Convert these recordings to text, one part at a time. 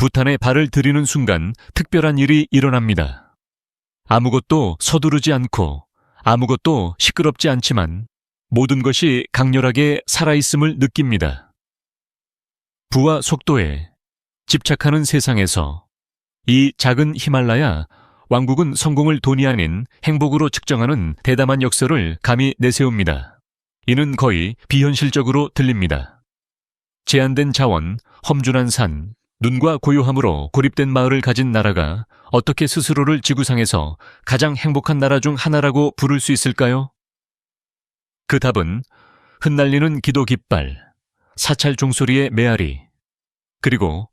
부탄에 발을 들이는 순간 특별한 일이 일어납니다. 아무것도 서두르지 않고 아무것도 시끄럽지 않지만 모든 것이 강렬하게 살아있음을 느낍니다. 부와 속도에 집착하는 세상에서 이 작은 히말라야 왕국은 성공을 돈이 아닌 행복으로 측정하는 대담한 역설을 감히 내세웁니다. 이는 거의 비현실적으로 들립니다. 제한된 자원, 험준한 산, 눈과 고요함으로 고립된 마을을 가진 나라가 어떻게 스스로를 지구상에서 가장 행복한 나라 중 하나라고 부를 수 있을까요? 그 답은 흩날리는 기도 깃발, 사찰 종소리의 메아리, 그리고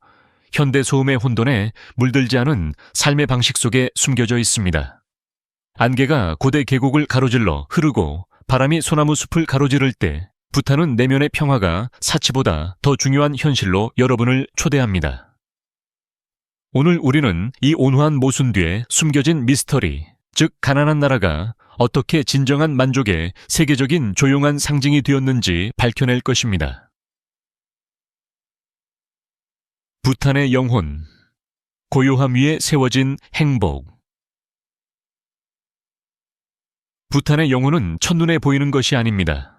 현대 소음의 혼돈에 물들지 않은 삶의 방식 속에 숨겨져 있습니다. 안개가 고대 계곡을 가로질러 흐르고 바람이 소나무 숲을 가로지를 때 부탄은 내면의 평화가 사치보다 더 중요한 현실로 여러분을 초대합니다. 오늘 우리는 이 온화한 모순 뒤에 숨겨진 미스터리, 즉 가난한 나라가 어떻게 진정한 만족의 세계적인 조용한 상징이 되었는지 밝혀낼 것입니다. 부탄의 영혼, 고요함 위에 세워진 행복. 부탄의 영혼은 첫눈에 보이는 것이 아닙니다.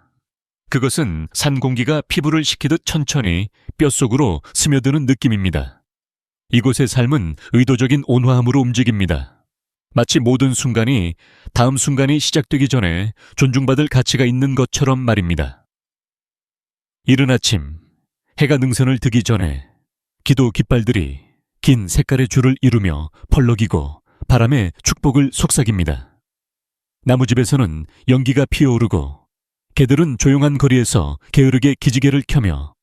그것은 산 공기가 피부를 식히듯 천천히 뼛속으로 스며드는 느낌입니다. 이곳의 삶은 의도적인 온화함으로 움직입니다. 마치 모든 순간이 다음 순간이 시작되기 전에 존중받을 가치가 있는 것처럼 말입니다. 이른 아침, 해가 능선을 드기 전에 기도 깃발들이 긴 색깔의 줄을 이루며 펄럭이고 바람에 축복을 속삭입니다. 나무집에서는 연기가 피어오르고 개들은 조용한 거리에서 게으르게 기지개를 켜며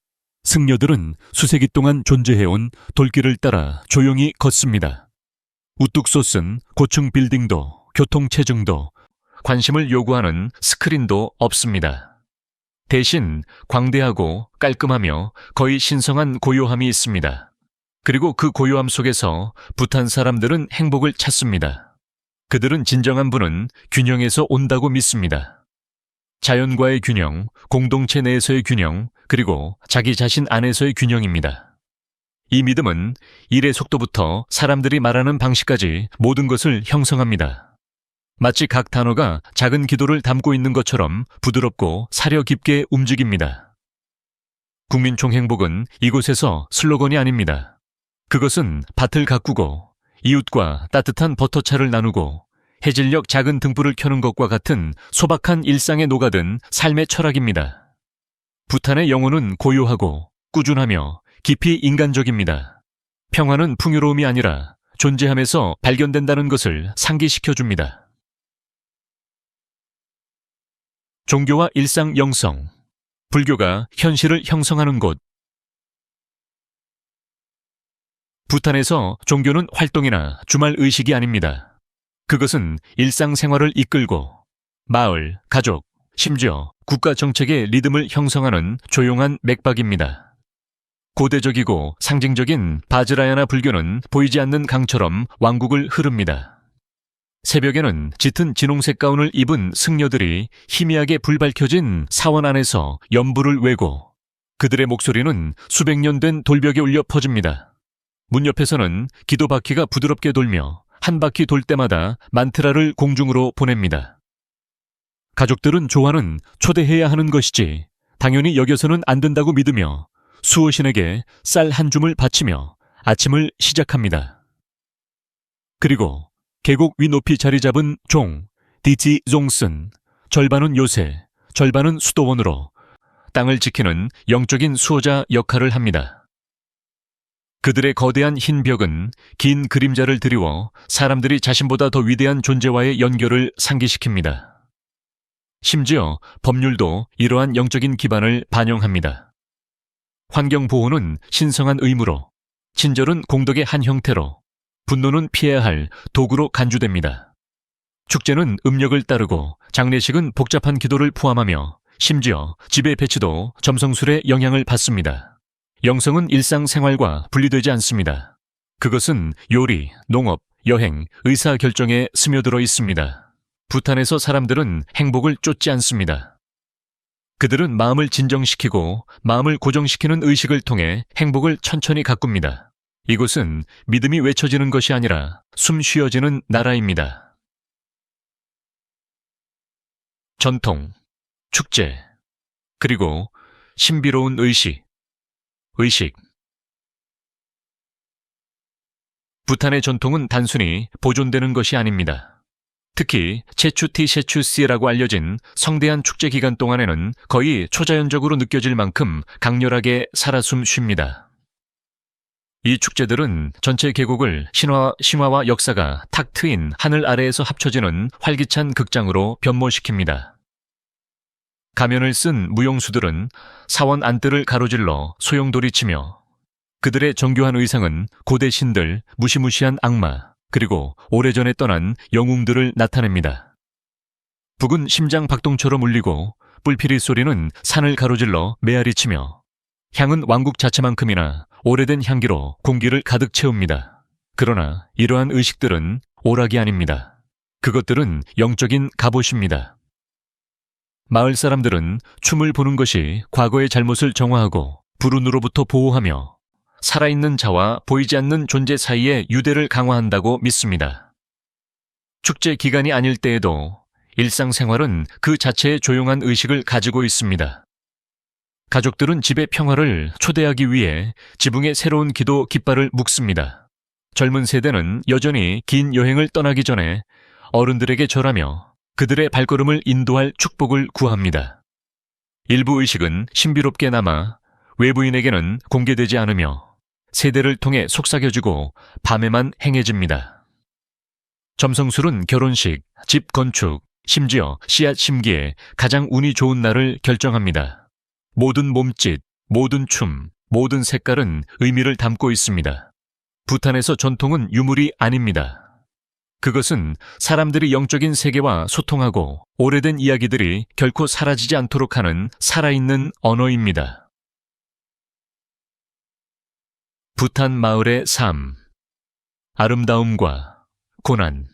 승려들은 수세기 동안 존재해온 돌길을 따라 조용히 걷습니다. 우뚝 솟은 고층 빌딩도 교통체증도 관심을 요구하는 스크린도 없습니다. 대신 광대하고 깔끔하며 거의 신성한 고요함이 있습니다. 그리고 그 고요함 속에서 부탄 사람들은 행복을 찾습니다. 그들은 진정한 부는 균형에서 온다고 믿습니다. 자연과의 균형, 공동체 내에서의 균형, 그리고 자기 자신 안에서의 균형입니다. 이 믿음은 일의 속도부터 사람들이 말하는 방식까지 모든 것을 형성합니다. 마치 각 단어가 작은 기도를 담고 있는 것처럼 부드럽고 사려 깊게 움직입니다. 국민총 행복은 이곳에서 슬로건이 아닙니다. 그것은 밭을 가꾸고 이웃과 따뜻한 버터차를 나누고 해질녘 작은 등불을 켜는 것과 같은 소박한 일상에 녹아든 삶의 철학입니다. 부탄의 영혼은 고요하고 꾸준하며 깊이 인간적입니다. 평화는 풍요로움이 아니라 존재함에서 발견된다는 것을 상기시켜줍니다. 종교와 일상 영성, 불교가 현실을 형성하는 곳. 부탄에서 종교는 활동이나 주말 의식이 아닙니다. 그것은 일상생활을 이끌고 마을, 가족, 심지어 국가 정책의 리듬을 형성하는 조용한 맥박입니다. 고대적이고 상징적인 바즈라야나 불교는 보이지 않는 강처럼 왕국을 흐릅니다. 새벽에는 짙은 진홍색 가운을 입은 승려들이 희미하게 불 밝혀진 사원 안에서 연부를 외고 그들의 목소리는 수백 년 된 돌벽에 울려 퍼집니다. 문 옆에서는 기도 바퀴가 부드럽게 돌며 한 바퀴 돌 때마다 만트라를 공중으로 보냅니다. 가족들은 조화는 초대해야 하는 것이지 당연히 여겨서는 안 된다고 믿으며 수호신에게 쌀 한 줌을 바치며 아침을 시작합니다. 그리고 계곡 위 높이 자리 잡은 종, 디지 종슨, 절반은 요새, 절반은 수도원으로 땅을 지키는 영적인 수호자 역할을 합니다. 그들의 거대한 흰 벽은 긴 그림자를 드리워 사람들이 자신보다 더 위대한 존재와의 연결을 상기시킵니다. 심지어 법률도 이러한 영적인 기반을 반영합니다. 환경보호는 신성한 의무로, 친절은 공덕의 한 형태로, 분노는 피해야 할 도구로 간주됩니다. 축제는 음력을 따르고 장례식은 복잡한 기도를 포함하며 심지어 지배 배치도 점성술의 영향을 받습니다. 영성은 일상생활과 분리되지 않습니다. 그것은 요리, 농업, 여행, 의사결정에 스며들어 있습니다. 부탄에서 사람들은 행복을 쫓지 않습니다. 그들은 마음을 진정시키고 마음을 고정시키는 의식을 통해 행복을 천천히 가꿉니다. 이곳은 믿음이 외쳐지는 것이 아니라 숨 쉬어지는 나라입니다. 전통, 축제, 그리고 신비로운 의식. 부탄의 전통은 단순히 보존되는 것이 아닙니다. 특히 체추티셰추시라고 알려진 성대한 축제 기간 동안에는 거의 초자연적으로 느껴질 만큼 강렬하게 살아 숨쉽니다. 이 축제들은 전체 계곡을 신화와 역사가 탁 트인 하늘 아래에서 합쳐지는 활기찬 극장으로 변모시킵니다. 가면을 쓴 무용수들은 사원 안뜰을 가로질러 소용돌이치며 그들의 정교한 의상은 고대 신들, 무시무시한 악마, 그리고 오래전에 떠난 영웅들을 나타냅니다. 북은 심장 박동처럼 울리고 뿔피리 소리는 산을 가로질러 메아리치며 향은 왕국 자체만큼이나 오래된 향기로 공기를 가득 채웁니다. 그러나 이러한 의식들은 오락이 아닙니다. 그것들은 영적인 갑옷입니다. 마을 사람들은 춤을 보는 것이 과거의 잘못을 정화하고 불운으로부터 보호하며 살아있는 자와 보이지 않는 존재 사이의 유대를 강화한다고 믿습니다. 축제 기간이 아닐 때에도 일상생활은 그 자체의 조용한 의식을 가지고 있습니다. 가족들은 집의 평화를 초대하기 위해 지붕에 새로운 기도 깃발을 묶습니다. 젊은 세대는 여전히 긴 여행을 떠나기 전에 어른들에게 절하며 그들의 발걸음을 인도할 축복을 구합니다. 일부 의식은 신비롭게 남아 외부인에게는 공개되지 않으며 세대를 통해 속삭여지고 밤에만 행해집니다. 점성술은 결혼식, 집 건축, 심지어 씨앗 심기에 가장 운이 좋은 날을 결정합니다. 모든 몸짓, 모든 춤, 모든 색깔은 의미를 담고 있습니다. 부탄에서 전통은 유물이 아닙니다. 그것은 사람들이 영적인 세계와 소통하고 오래된 이야기들이 결코 사라지지 않도록 하는 살아있는 언어입니다. 부탄 마을의 삶, 아름다움과 고난.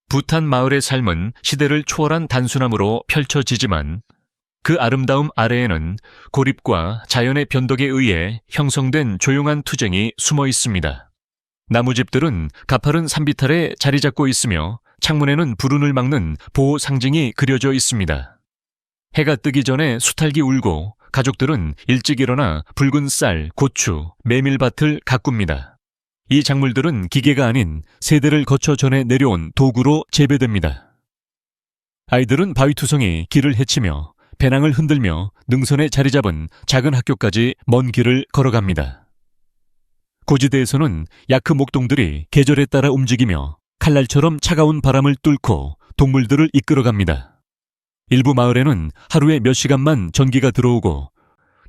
부탄 마을의 삶은 시대를 초월한 단순함으로 펼쳐지지만 그 아름다움 아래에는 고립과 자연의 변덕에 의해 형성된 조용한 투쟁이 숨어 있습니다. 나무집들은 가파른 산비탈에 자리 잡고 있으며 창문에는 불운을 막는 보호 상징이 그려져 있습니다. 해가 뜨기 전에 수탉이 울고 가족들은 일찍 일어나 붉은 쌀, 고추, 메밀밭을 가꿉니다. 이 작물들은 기계가 아닌 세대를 거쳐 전해 내려온 도구로 재배됩니다. 아이들은 바위투성이 길을 헤치며 배낭을 흔들며 능선에 자리 잡은 작은 학교까지 먼 길을 걸어갑니다. 고지대에서는 야크 목동들이 계절에 따라 움직이며 칼날처럼 차가운 바람을 뚫고 동물들을 이끌어갑니다. 일부 마을에는 하루에 몇 시간만 전기가 들어오고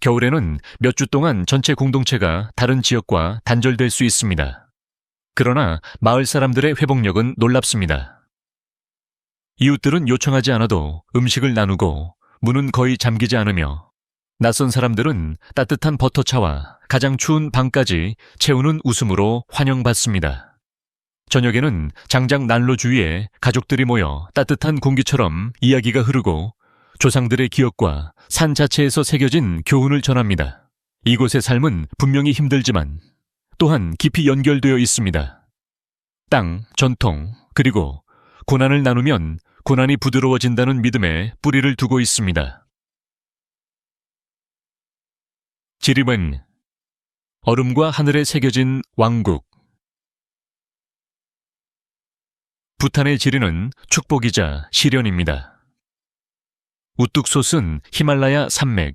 겨울에는 몇 주 동안 전체 공동체가 다른 지역과 단절될 수 있습니다. 그러나 마을 사람들의 회복력은 놀랍습니다. 이웃들은 요청하지 않아도 음식을 나누고 문은 거의 잠기지 않으며 낯선 사람들은 따뜻한 버터차와 가장 추운 방까지 채우는 웃음으로 환영받습니다. 저녁에는 장작 난로 주위에 가족들이 모여 따뜻한 공기처럼 이야기가 흐르고 조상들의 기억과 산 자체에서 새겨진 교훈을 전합니다. 이곳의 삶은 분명히 힘들지만 또한 깊이 연결되어 있습니다. 땅, 전통, 그리고 고난을 나누면 고난이 부드러워진다는 믿음에 뿌리를 두고 있습니다. 지림은 얼음과 하늘에 새겨진 왕국. 부탄의 지리는 축복이자 시련입니다. 우뚝 솟은 히말라야 산맥,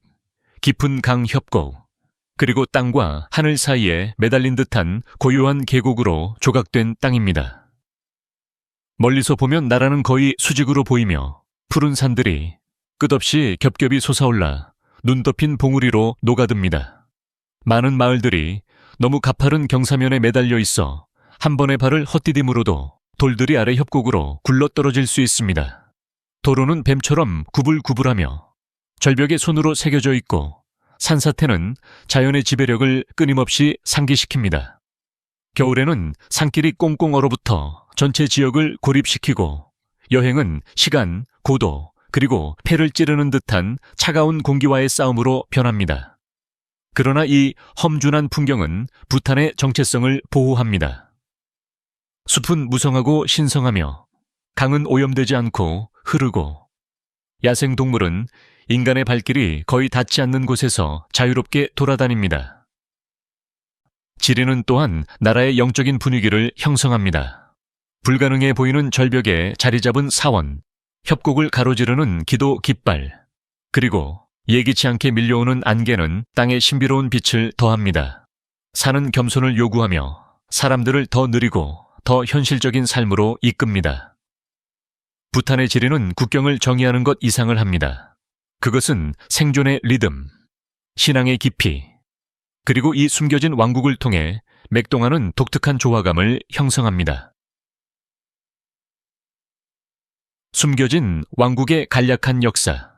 깊은 강 협곡, 그리고 땅과 하늘 사이에 매달린 듯한 고요한 계곡으로 조각된 땅입니다. 멀리서 보면 나라는 거의 수직으로 보이며 푸른 산들이 끝없이 겹겹이 솟아올라 눈 덮인 봉우리로 녹아듭니다. 많은 마을들이 너무 가파른 경사면에 매달려 있어 한 번의 발을 헛디딤으로도 돌들이 아래 협곡으로 굴러떨어질 수 있습니다. 도로는 뱀처럼 구불구불하며 절벽에 손으로 새겨져 있고 산사태는 자연의 지배력을 끊임없이 상기시킵니다. 겨울에는 산길이 꽁꽁 얼어붙어 전체 지역을 고립시키고 여행은 시간, 고도, 그리고 폐를 찌르는 듯한 차가운 공기와의 싸움으로 변합니다. 그러나 이 험준한 풍경은 부탄의 정체성을 보호합니다. 숲은 무성하고 신성하며 강은 오염되지 않고 흐르고 야생동물은 인간의 발길이 거의 닿지 않는 곳에서 자유롭게 돌아다닙니다. 지리는 또한 나라의 영적인 분위기를 형성합니다. 불가능해 보이는 절벽에 자리 잡은 사원, 협곡을 가로지르는 기도 깃발, 그리고 예기치 않게 밀려오는 안개는 땅의 신비로운 빛을 더합니다. 산은 겸손을 요구하며 사람들을 더 느리고 더 현실적인 삶으로 이끕니다. 부탄의 지리는 국경을 정의하는 것 이상을 합니다. 그것은 생존의 리듬, 신앙의 깊이, 그리고 이 숨겨진 왕국을 통해 맥동하는 독특한 조화감을 형성합니다. 숨겨진 왕국의 간략한 역사.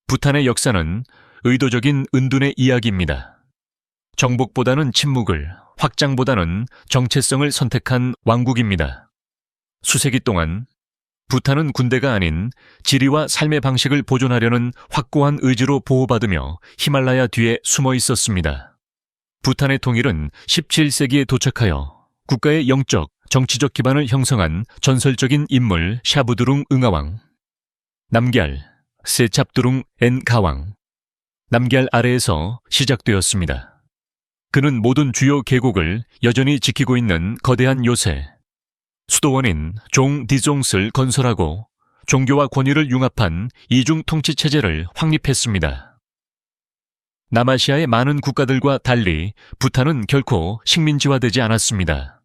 부탄의 역사는 의도적인 은둔의 이야기입니다. 정복보다는 침묵을, 확장보다는 정체성을 선택한 왕국입니다. 수세기 동안 부탄은 군대가 아닌 지리와 삶의 방식을 보존하려는 확고한 의지로 보호받으며 히말라야 뒤에 숨어 있었습니다. 부탄의 통일은 17세기에 도착하여 국가의 영적, 정치적 기반을 형성한 전설적인 인물 샤부두룽 응아왕, 남걀, 세찹두룽 엔가왕, 남걀 아래에서 시작되었습니다. 그는 모든 주요 계곡을 여전히 지키고 있는 거대한 요새, 수도원인 종디종스를 건설하고 종교와 권위를 융합한 이중 통치 체제를 확립했습니다. 남아시아의 많은 국가들과 달리 부탄은 결코 식민지화되지 않았습니다.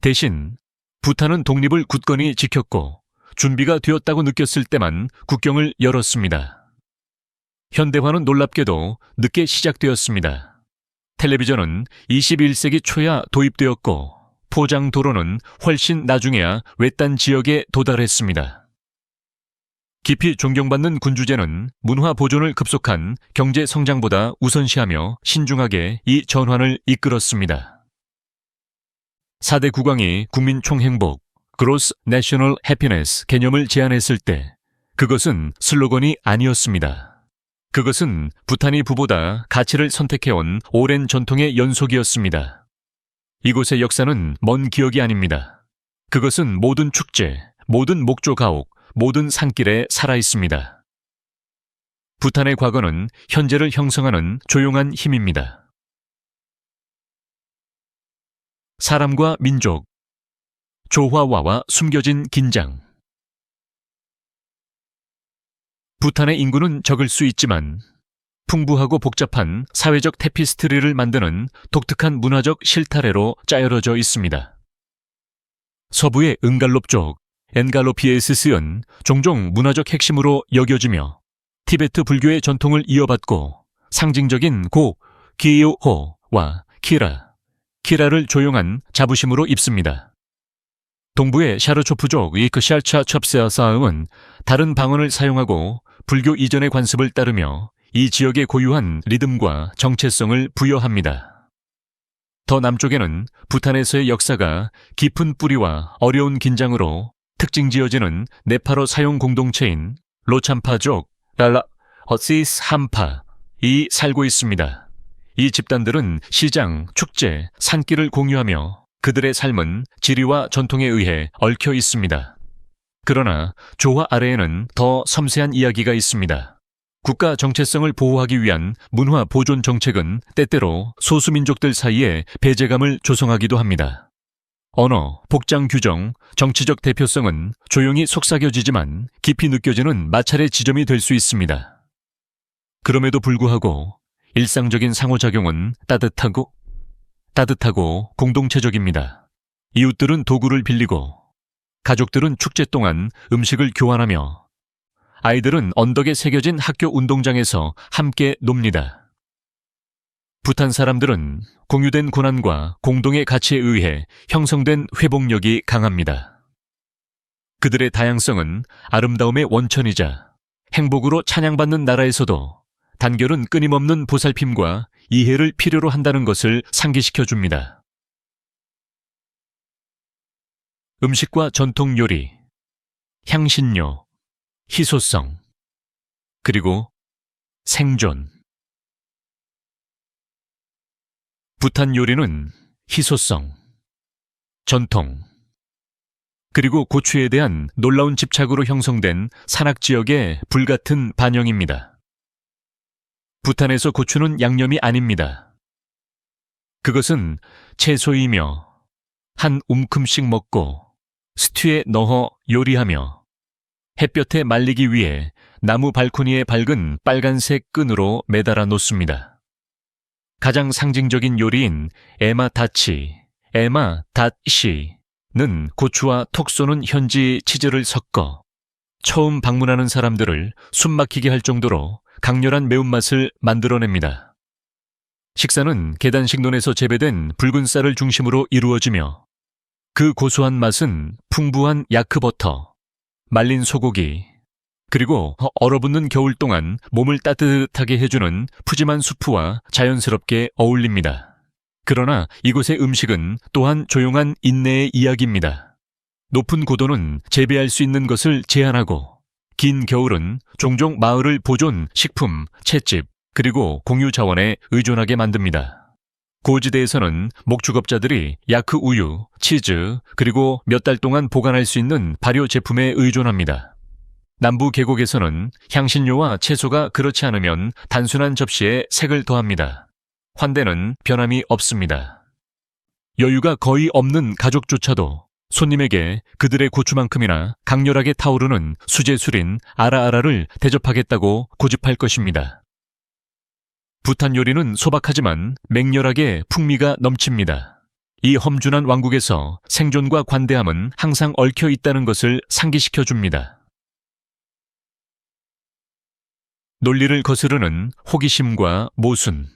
대신 부탄은 독립을 굳건히 지켰고 준비가 되었다고 느꼈을 때만 국경을 열었습니다. 현대화는 놀랍게도 늦게 시작되었습니다. 텔레비전은 21세기 초야 도입되었고 포장 도로는 훨씬 나중에야 외딴 지역에 도달했습니다. 깊이 존경받는 군주제는 문화 보존을 급속한 경제 성장보다 우선시하며 신중하게 이 전환을 이끌었습니다. 4대 국왕이 국민 총행복, Gross National Happiness 개념을 제안했을 때 그것은 슬로건이 아니었습니다. 그것은 부탄이 부보다 가치를 선택해온 오랜 전통의 연속이었습니다. 이곳의 역사는 먼 기억이 아닙니다. 그것은 모든 축제, 모든 목조 가옥, 모든 산길에 살아있습니다. 부탄의 과거는 현재를 형성하는 조용한 힘입니다. 사람과 민족, 조화와와 숨겨진 긴장. 부탄의 인구는 적을 수 있지만 풍부하고 복잡한 사회적 테피스트리를 만드는 독특한 문화적 실타래로 짜여져 있습니다. 서부의 응갈롭 족, 엔갈로피에스스은 종종 문화적 핵심으로 여겨지며 티베트 불교의 전통을 이어받고 상징적인 고, 기요호와 키라를 조용한 자부심으로 입습니다. 동부의 샤르초프족 이크샬차 첩세아사음은 다른 방언을 사용하고 불교 이전의 관습을 따르며 이 지역의 고유한 리듬과 정체성을 부여합니다. 더 남쪽에는 부탄에서의 역사가 깊은 뿌리와 어려운 긴장으로 특징 지어지는 네팔어 사용 공동체인 로참파족 랄라허시스 함파이 살고 있습니다. 이 집단들은 시장, 축제, 산길을 공유하며 그들의 삶은 지리와 전통에 의해 얽혀 있습니다. 그러나 조화 아래에는 더 섬세한 이야기가 있습니다. 국가 정체성을 보호하기 위한 문화 보존 정책은 때때로 소수민족들 사이에 배제감을 조성하기도 합니다. 언어, 복장 규정, 정치적 대표성은 조용히 속삭여지지만 깊이 느껴지는 마찰의 지점이 될 수 있습니다. 그럼에도 불구하고 일상적인 상호작용은 따뜻하고 공동체적입니다. 이웃들은 도구를 빌리고 가족들은 축제 동안 음식을 교환하며 아이들은 언덕에 새겨진 학교 운동장에서 함께 놉니다. 부탄 사람들은 공유된 고난과 공동의 가치에 의해 형성된 회복력이 강합니다. 그들의 다양성은 아름다움의 원천이자 행복으로 찬양받는 나라에서도 단결은 끊임없는 보살핌과 이해를 필요로 한다는 것을 상기시켜 줍니다. 음식과 전통 요리, 향신료, 희소성, 그리고 생존. 부탄 요리는 희소성, 전통, 그리고 고추에 대한 놀라운 집착으로 형성된 산악지역의 불같은 반영입니다. 부탄에서 고추는 양념이 아닙니다. 그것은 채소이며 한 움큼씩 먹고 스튜에 넣어 요리하며 햇볕에 말리기 위해 나무 발코니에 밝은 빨간색 끈으로 매달아 놓습니다. 가장 상징적인 요리인 에마 닷시는 고추와 톡 쏘는 현지 치즈를 섞어 처음 방문하는 사람들을 숨막히게 할 정도로 강렬한 매운맛을 만들어냅니다. 식사는 계단식논에서 재배된 붉은 쌀을 중심으로 이루어지며 그 고소한 맛은 풍부한 야크버터, 말린 소고기, 그리고 얼어붙는 겨울 동안 몸을 따뜻하게 해주는 푸짐한 수프와 자연스럽게 어울립니다. 그러나 이곳의 음식은 또한 조용한 인내의 이야기입니다. 높은 고도는 재배할 수 있는 것을 제한하고 긴 겨울은 종종 마을을 보존, 식품, 찻집, 그리고 공유 자원에 의존하게 만듭니다. 고지대에서는 목축업자들이 야크 우유, 치즈, 그리고 몇 달 동안 보관할 수 있는 발효 제품에 의존합니다. 남부 계곡에서는 향신료와 채소가 그렇지 않으면 단순한 접시에 색을 더합니다. 환대는 변함이 없습니다. 여유가 거의 없는 가족조차도 손님에게 그들의 고추만큼이나 강렬하게 타오르는 수제술인 아라아라를 대접하겠다고 고집할 것입니다. 부탄 요리는 소박하지만 맹렬하게 풍미가 넘칩니다. 이 험준한 왕국에서 생존과 관대함은 항상 얽혀 있다는 것을 상기시켜 줍니다. 논리를 거스르는 호기심과 모순.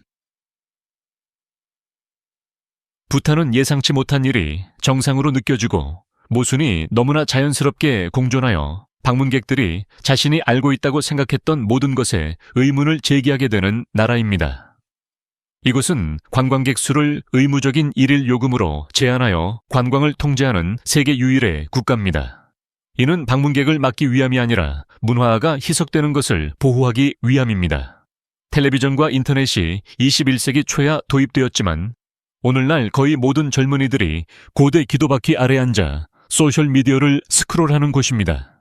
부탄은 예상치 못한 일이 정상으로 느껴지고 모순이 너무나 자연스럽게 공존하여 방문객들이 자신이 알고 있다고 생각했던 모든 것에 의문을 제기하게 되는 나라입니다. 이곳은 관광객 수를 의무적인 일일 요금으로 제한하여 관광을 통제하는 세계 유일의 국가입니다. 이는 방문객을 막기 위함이 아니라 문화가 희석되는 것을 보호하기 위함입니다. 텔레비전과 인터넷이 21세기 초야 도입되었지만 오늘날 거의 모든 젊은이들이 고대 기도바퀴 아래 앉아 소셜미디어를 스크롤하는 곳입니다.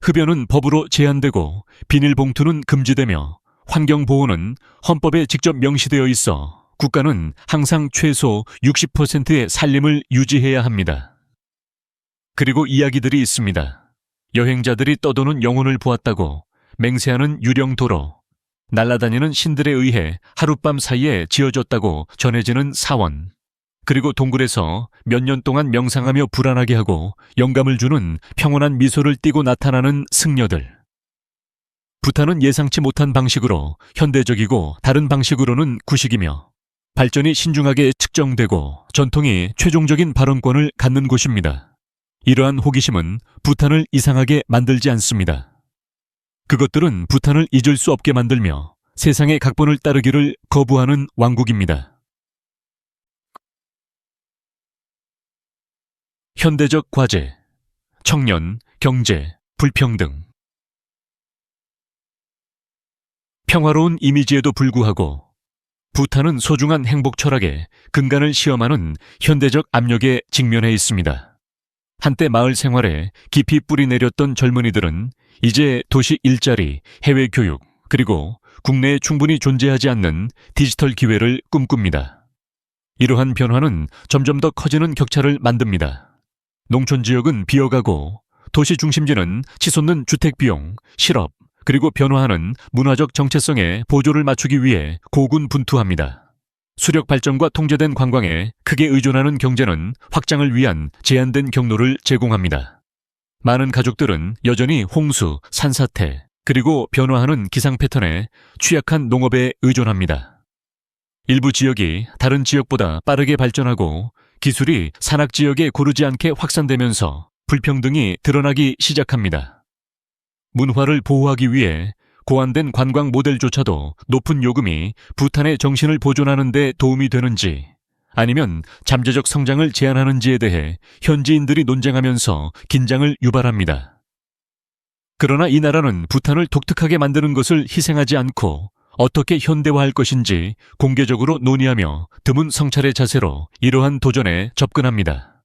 흡연은 법으로 제한되고 비닐봉투는 금지되며 환경보호는 헌법에 직접 명시되어 있어 국가는 항상 최소 60%의 산림을 유지해야 합니다. 그리고 이야기들이 있습니다. 여행자들이 떠도는 영혼을 보았다고 맹세하는 유령 도로, 날아다니는 신들에 의해 하룻밤 사이에 지어졌다고 전해지는 사원, 그리고 동굴에서 몇 년 동안 명상하며 불안하게 하고 영감을 주는 평온한 미소를 띠고 나타나는 승려들. 부탄은 예상치 못한 방식으로 현대적이고 다른 방식으로는 구식이며 발전이 신중하게 측정되고 전통이 최종적인 발언권을 갖는 곳입니다. 이러한 호기심은 부탄을 이상하게 만들지 않습니다. 그것들은 부탄을 잊을 수 없게 만들며 세상의 각본을 따르기를 거부하는 왕국입니다. 현대적 과제, 청년, 경제, 불평등. 평화로운 이미지에도 불구하고 부탄은 소중한 행복 철학에 근간을 시험하는 현대적 압력에 직면해 있습니다. 한때 마을 생활에 깊이 뿌리 내렸던 젊은이들은 이제 도시 일자리, 해외 교육, 그리고 국내에 충분히 존재하지 않는 디지털 기회를 꿈꿉니다. 이러한 변화는 점점 더 커지는 격차를 만듭니다. 농촌 지역은 비어가고 도시 중심지는 치솟는 주택 비용, 실업, 그리고 변화하는 문화적 정체성에 보조를 맞추기 위해 고군분투합니다. 수력 발전과 통제된 관광에 크게 의존하는 경제는 확장을 위한 제한된 경로를 제공합니다. 많은 가족들은 여전히 홍수, 산사태, 그리고 변화하는 기상 패턴에 취약한 농업에 의존합니다. 일부 지역이 다른 지역보다 빠르게 발전하고 기술이 산악지역에 고르지 않게 확산되면서 불평등이 드러나기 시작합니다. 문화를 보호하기 위해 고안된 관광 모델조차도 높은 요금이 부탄의 정신을 보존하는 데 도움이 되는지 아니면 잠재적 성장을 제한하는지에 대해 현지인들이 논쟁하면서 긴장을 유발합니다. 그러나 이 나라는 부탄을 독특하게 만드는 것을 희생하지 않고 어떻게 현대화할 것인지 공개적으로 논의하며 드문 성찰의 자세로 이러한 도전에 접근합니다.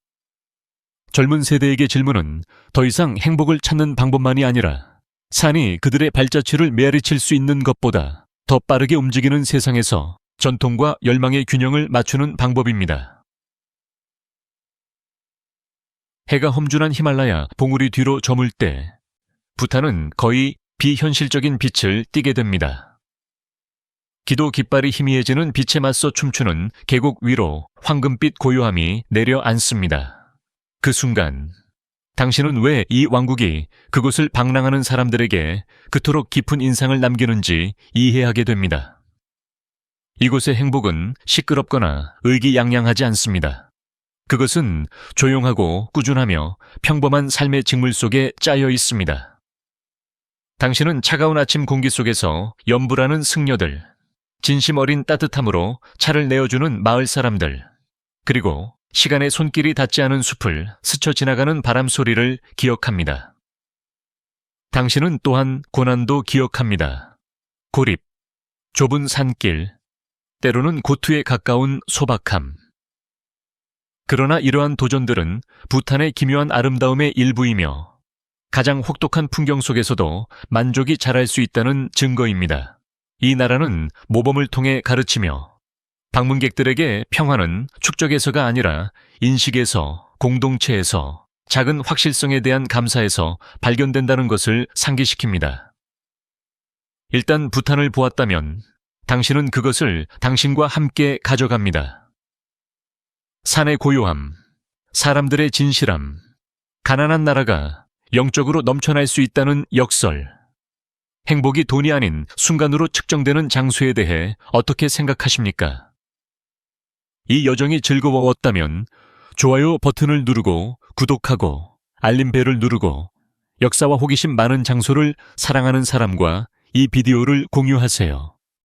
젊은 세대에게 질문은 더 이상 행복을 찾는 방법만이 아니라 산이 그들의 발자취를 메아리칠 수 있는 것보다 더 빠르게 움직이는 세상에서 전통과 열망의 균형을 맞추는 방법입니다. 해가 험준한 히말라야 봉우리 뒤로 저물 때 부탄은 거의 비현실적인 빛을 띠게 됩니다. 기도 깃발이 희미해지는 빛에 맞서 춤추는 계곡 위로 황금빛 고요함이 내려앉습니다. 그 순간 당신은 왜 이 왕국이 그곳을 방랑하는 사람들에게 그토록 깊은 인상을 남기는지 이해하게 됩니다. 이곳의 행복은 시끄럽거나 의기양양하지 않습니다. 그것은 조용하고 꾸준하며 평범한 삶의 직물 속에 짜여 있습니다. 당신은 차가운 아침 공기 속에서 연불하는 승려들, 진심 어린 따뜻함으로 차를 내어주는 마을 사람들, 그리고 시간의 손길이 닿지 않은 숲을 스쳐 지나가는 바람 소리를 기억합니다. 당신은 또한 고난도 기억합니다. 고립, 좁은 산길, 때로는 고투에 가까운 소박함. 그러나 이러한 도전들은 부탄의 기묘한 아름다움의 일부이며 가장 혹독한 풍경 속에서도 만족이 자랄 수 있다는 증거입니다. 이 나라는 모범을 통해 가르치며 방문객들에게 평화는 축적에서가 아니라 인식에서, 공동체에서, 작은 확실성에 대한 감사에서 발견된다는 것을 상기시킵니다. 일단 부탄을 보았다면 당신은 그것을 당신과 함께 가져갑니다. 산의 고요함, 사람들의 진실함, 가난한 나라가 영적으로 넘쳐날 수 있다는 역설, 행복이 돈이 아닌 순간으로 측정되는 장소에 대해 어떻게 생각하십니까? 이 여정이 즐거웠다면 좋아요 버튼을 누르고 구독하고 알림벨을 누르고 역사와 호기심 많은 장소를 사랑하는 사람과 이 비디오를 공유하세요.